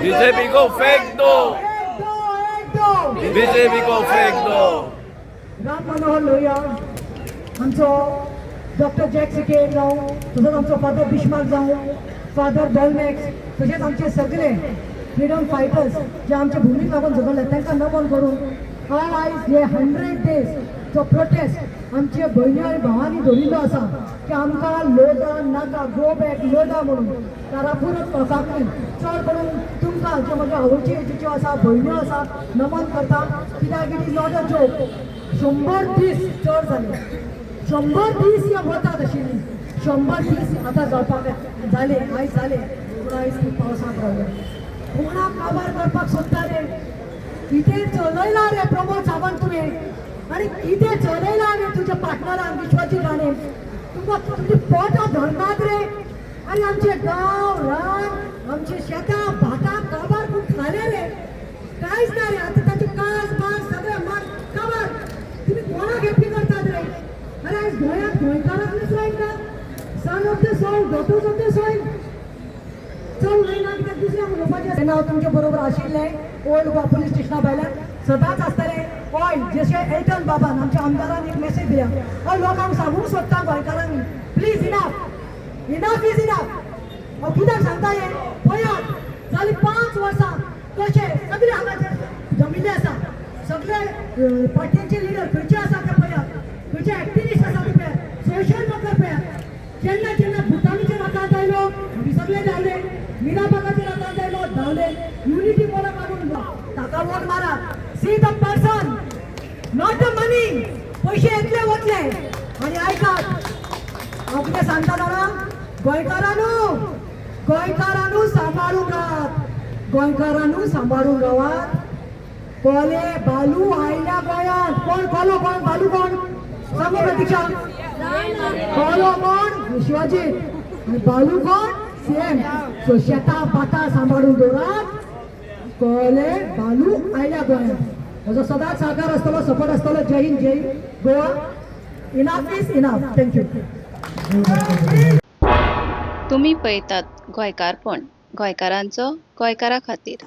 BJP को फेंक दो, BJP को फेंक दो। राम मनोहर लोहिया, आमचो डॉक्टर जॅक सिकेर जावं, तसोच आमचो फादर बिश्मार्क जावं, फादर बॉलमॅक्स, तशेंच आमचे सगळे फ्रिडम फायटर्स जे आमचे भुमीक लागून झगडले तांकां नमन करून हांव आयज हे 100 डेज जो प्रोटेस्ट आमचे भयणी आनी भावांनी दवरिल्लो आसा की आमकां लोदा नाका, गो बॅक लोदा म्हणून कारापुरत वचपाक चड करून तुमकां जे म्हज्या आवडची एजीच्यो आसा, भयण्यो आसा, नमन करता कित्याक it is not a joke. 100 दीस चड जाले, 100 दीस ह्या वतात आशिल्ली, 100 दीस आतां जावपाक जाले, आयज जाले, पूण आयज खूब पावसांत रावले. कोणाक काबार करपाक सोदताले, कितें चलयलां रे प्रमोद सावंत तुवें, आनी कितें चलयलां रे तुज्या पार्टनरान विश्वजीत राणे, तुमकां तुमची पोटां धरनात रे. आनी आमचे गांव रान, आमचे शेतां भाटां काबार करून खाले रे, कांयच ना रे. आतां ताचे कास मास सगळें मार काबार. तुमी कोणाक हॅप्पी करतात रे? अरे आयज गोंयांत गोंयकाराक नसराय का? Son of the soil, daughters of the soil चल उलयना कित्याक दुसऱ्यांक उलोवपाचें. हांव तुमचे बरोबर आशिल्लें ओल्ड गोवा पुलीस स्टेशना भायल्यान सदांच आसतलें. हय, जशें एल्टन बाबान आमच्या आमदारान एक मेसेज दिल्या, हांव लोकांक सांगूंक सोदता गोंयकारांनी, please enough, enough is enough. हांव कित्याक सांगता हें पळयात, जालीं 5 वर्सां कशे सगळे हांगा जमिल्ले आसा, सगळे पार्टीचे लिडर खंयचे आसा ते पळयात, खंयचे एक्टिविस्ट आसा ते पळयात, सोशल वर्कर पळयात. जेन्ना जेन्ना भुतानीचेर आतां आयलो आमी सगळे धांवले, मिराबागाचेर आतां आयलो धांवले, युनिटी मोला मारून ताका वोट मारात. See the person, not the money. पयशे येतले वतले. आनी आयकात, हांव कितें सांगता जाणा, गोंयकारांनो, गोंयकारांनो सांबाळून रावात, गोंयकारांनो सांबाळून रावात. कोले बालू आयल्या गोंयांत. कोण कोलो कोण बालू कोण सांगो प्रतीक्षा. कोलो कोण शिवाजी आनी बालू कोण सीएम. सो शेतां भाटां सांबाळून दवरात. कोले बालू आयल्या गोंयांत. म्हजो सदांच सहकार आसतलो, सपोर्ट आसतलो. जय हिंद, जय Goa. Enough is enough. Thank you. तुम्ही पळयतात गोंयकारपण, गोंयकारांचो गोंयकारा खातीर.